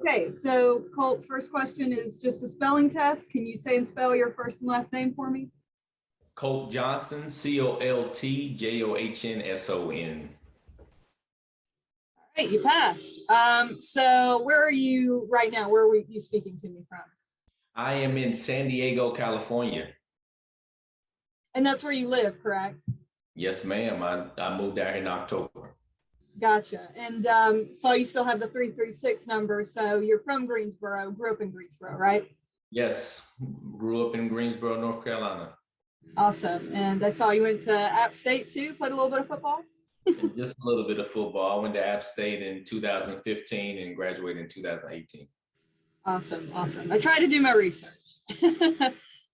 Okay, so Colt, first question is just a spelling test. Can you say and spell your first and last name for me? Colt Johnson, COLTJOHNSON. All right, you passed. So where are you right now? Where are you speaking to me from? I am in San Diego, California. And that's where you live, correct? Yes, ma'am. I moved out here in October. Gotcha. And so you still have the 336 number. So you're from Greensboro, grew up in Greensboro, right? Yes, grew up in Greensboro, North Carolina. Awesome. And I saw you went to App State too, played a little bit of football? And just a little bit of football. I went to App State in 2015 and graduated in 2018. Awesome, awesome. I try to do my research.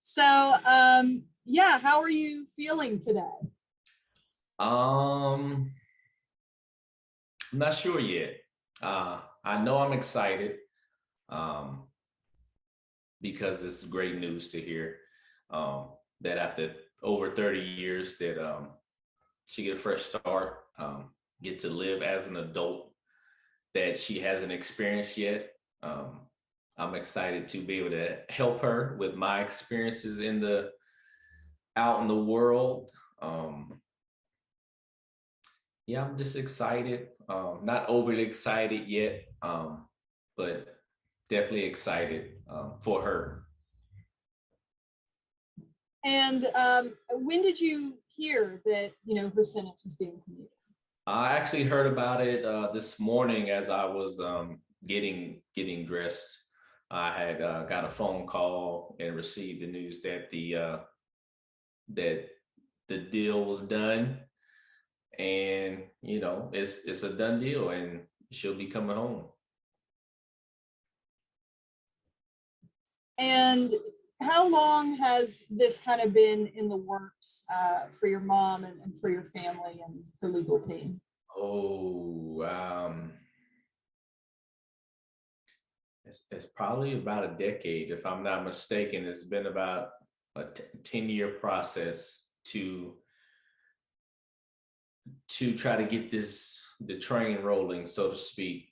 So, yeah, how are you feeling today? I'm not sure yet. I know I'm excited because it's great news to hear that after over 30 years that she get a fresh start, get to live as an adult that she hasn't experienced yet. I'm excited to be able to help her with my experiences out in the world. Yeah, I'm just excited. Not overly excited yet, but definitely excited for her. And when did you hear that, her sentence was being commuted? I actually heard about it this morning as I was getting dressed. I had got a phone call and received the news that the deal was done, and it's a done deal, and she'll be coming home. And how long has this kind of been in the works for your mom and for your family and the legal team? It's probably about a decade, if I'm not mistaken. It's been about a 10-year process to try to get the train rolling, so to speak.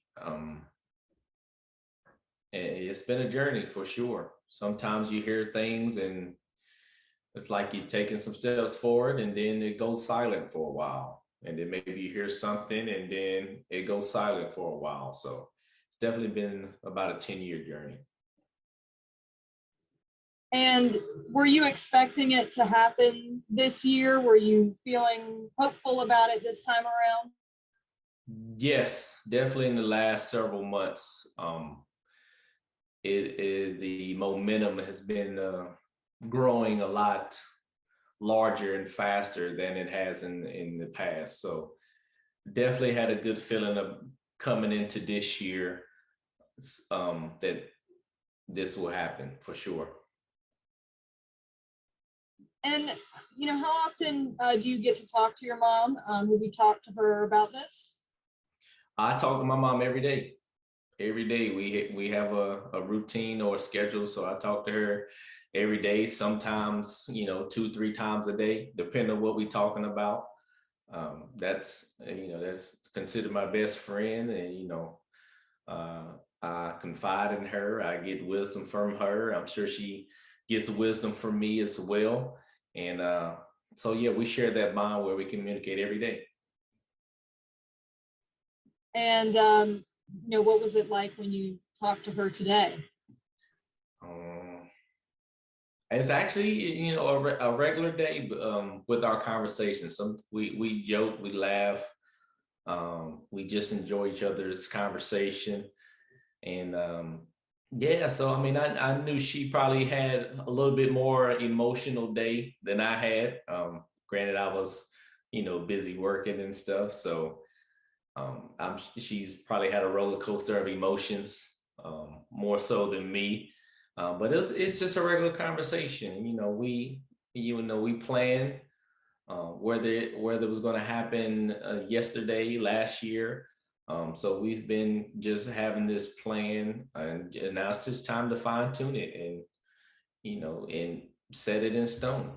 It's been a journey for sure. Sometimes you hear things and it's like you're taking some steps forward and then it goes silent for a while. And then maybe you hear something and then it goes silent for a while. So it's definitely been about a 10-year journey. And were you expecting it to happen this year? Were you feeling hopeful about it this time around? Yes, definitely in the last several months. The momentum has been growing a lot larger and faster than it has in the past. So definitely had a good feeling of coming into this year that this will happen for sure. And how often do you get to talk to your mom? Have you talked to her about this? I talk to my mom every day. Every day we have a routine or a schedule, so I talk to her every day. Sometimes 2-3 times a day, depending on what we're talking about. That's considered my best friend, and I confide in her. I get wisdom from her. I'm sure she gets wisdom from me as well. And so yeah, we share that bond where we communicate every day. And what was it like when you talked to her today? It's actually a regular day with our conversations. We joke, we laugh, we just enjoy each other's conversation, and yeah. So I mean, I knew she probably had a little bit more emotional day than I had. Granted, I was busy working and stuff, so she's probably had a roller coaster of emotions, more so than me. But it's just a regular conversation. We plan whether it was going to happen yesterday, last year. So we've been just having this plan, and now it's just time to fine tune it and set it in stone.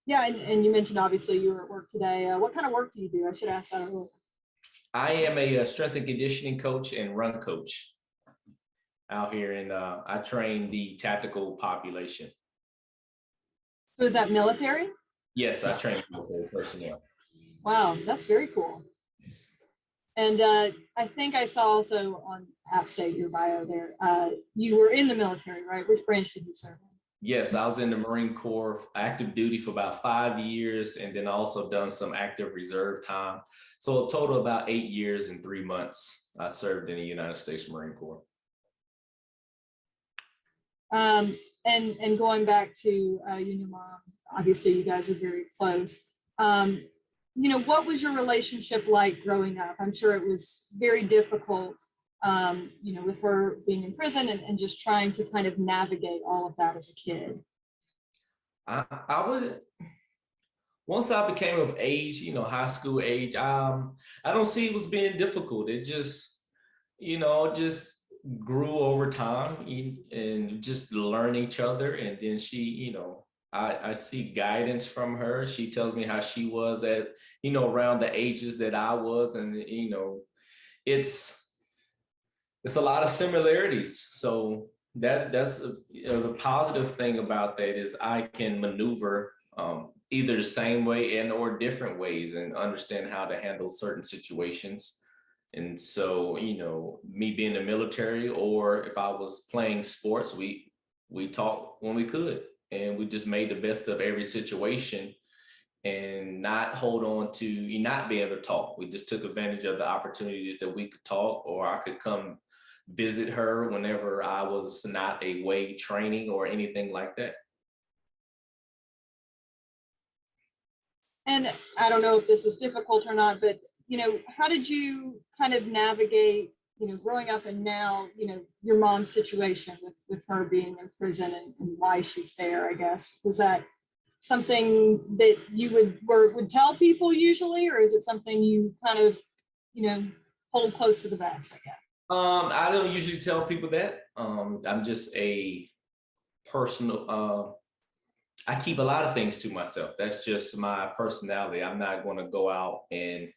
Yeah, and you mentioned obviously you were at work today. What kind of work do you do? I should ask that earlier. I am a strength and conditioning coach and run coach out here, and I train the tactical population. So is that military? Yes, I train military personnel. Wow, that's very cool. Yes. And I think I saw also on App State, your bio there, you were in the military, right? Which branch did you serve in? Yes, I was in the Marine Corps active duty for about 5 years, and then also done some active reserve time. So a total of about 8 years and 3 months I served in the United States Marine Corps. And going back to you and your mom, obviously you guys are very close. You know, what was your relationship like growing up? I'm sure it was very difficult, you know, with her being in prison and just trying to kind of navigate all of that as a kid. I would, once I became of age, you know, high school age, I don't see it was being difficult. It just, you know, just grew over time and just learn each other. And then she, you know, I see guidance from her. She tells me how she was at, you know, around the ages that I was. And, you know, it's a lot of similarities. So that's a positive thing about that is I can maneuver either the same way and or different ways and understand how to handle certain situations. And so, you know, me being in the military or if I was playing sports, we talked when we could, and we just made the best of every situation and not hold on to you not being able to talk. We just took advantage of the opportunities that we could talk, or I could come visit her whenever I was not away training or anything like that. And I don't know if this is difficult or not, but, you know, how did you kind of navigate, you know, growing up and now, you know, your mom's situation with her being in prison and why she's there, I guess? Was that something that you would tell people usually, or is it something you kind of, you know, hold close to the vest, I guess? I don't usually tell people that. I'm just a personal, I keep a lot of things to myself. That's just my personality. I'm not going to go out and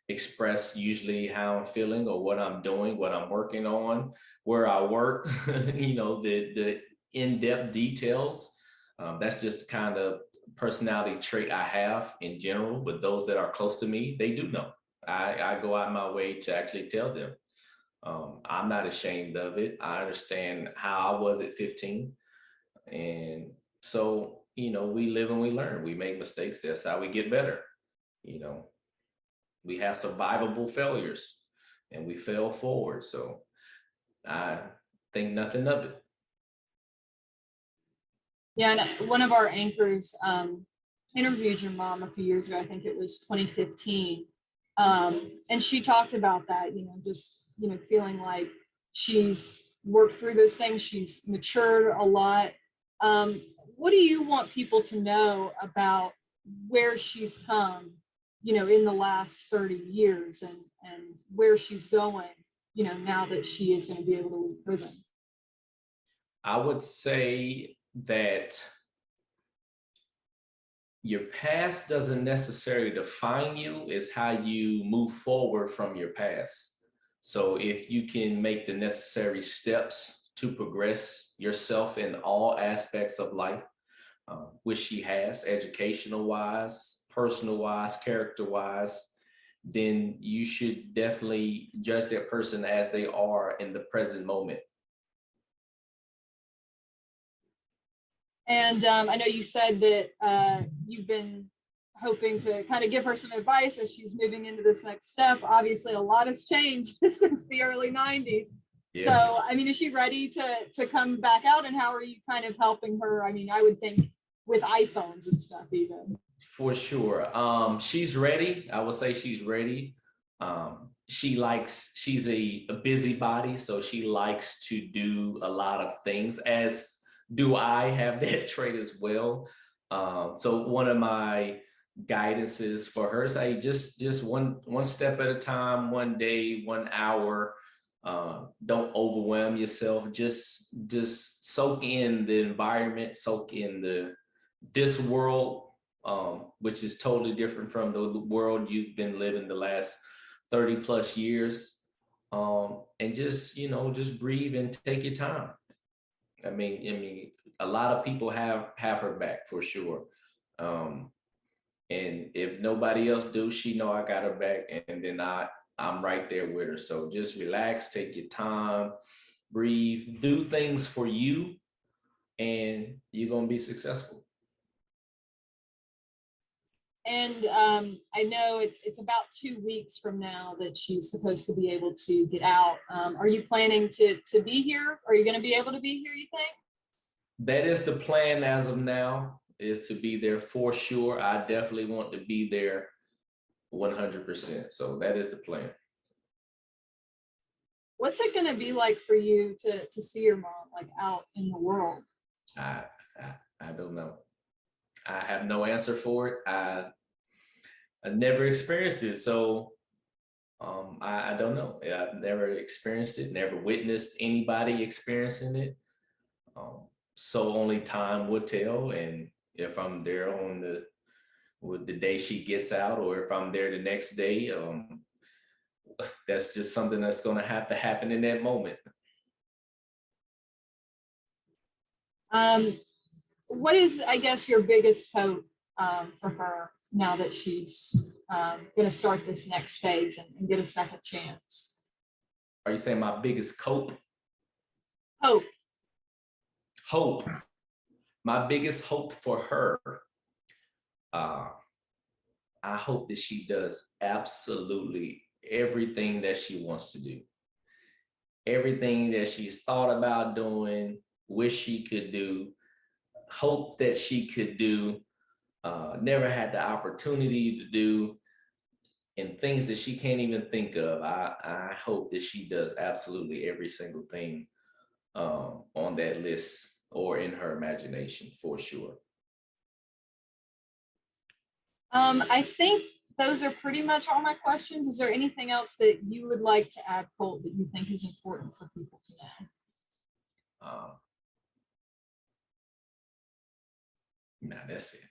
express usually how I'm feeling or what I'm doing, what I'm working on, where I work, you know, the in-depth details. That's just the kind of personality trait I have in general, but those that are close to me, they do know. I go out my way to actually tell them. I'm not ashamed of it. I understand how I was at 15. And so, you know, we live and we learn. We make mistakes. That's how we get better. You know, we have survivable failures and we fail forward. So I think nothing of it. Yeah, and one of our anchors interviewed your mom a few years ago. I think it was 2015. And she talked about that, you know, just, you know, feeling like she's worked through those things. She's matured a lot. What do you want people to know about where she's come, you know, in the last 30 years and where she's going, you know, now that she is going to be able to leave prison? I would say that your past doesn't necessarily define you, it's how you move forward from your past. So if you can make the necessary steps to progress yourself in all aspects of life, which she has, educational wise, personal wise, character wise, then you should definitely judge that person as they are in the present moment. And I know you said that you've been hoping to kind of give her some advice as she's moving into this next step. Obviously, a lot has changed since the early 90s. Yeah. So, I mean, is she ready to come back out? And how are you kind of helping her? I mean, I would think with iPhones and stuff even. For sure. She's ready. I would say she's ready. She's a busybody, so she likes to do a lot of things, as do I have that trait as well. So one of my guidances for her is, hey, just one step at a time, one day, 1 hour. Don't overwhelm yourself. Just soak in the environment, soak in this world, which is totally different from the world you've been living the last 30 plus years. And just, just breathe and take your time. I mean, a lot of people have her back for sure. And if nobody else do, she know I got her back, and then I'm right there with her. So just relax, take your time, breathe, do things for you, and you're gonna be successful. And I know it's about 2 weeks from now that she's supposed to be able to get out. Are you planning to be here? Are you going to be able to be here, you think? That is the plan as of now, is to be there for sure. I definitely want to be there 100%. So that is the plan. What's it going to be like for you to see your mom like out in the world? I don't know. I have no answer for it. I never experienced it, so I don't know. I've never experienced it, never witnessed anybody experiencing it. So only time would tell, and if I'm there on the day she gets out, or if I'm there the next day, that's just something that's going to have to happen in that moment. What is, I guess, your biggest hope for her now that she's going to start this next phase and get a second chance? Are you saying my biggest hope? Hope. My biggest hope for her, I hope that she does absolutely everything that she wants to do. Everything that she's thought about doing, wish she could do, hope that she could do, never had the opportunity to do, and things that she can't even think of. I hope that she does absolutely every single thing on that list or in her imagination, for sure. I think those are pretty much all my questions. Is there anything else that you would like to add, Colt, that you think is important for people to know? No, that's it.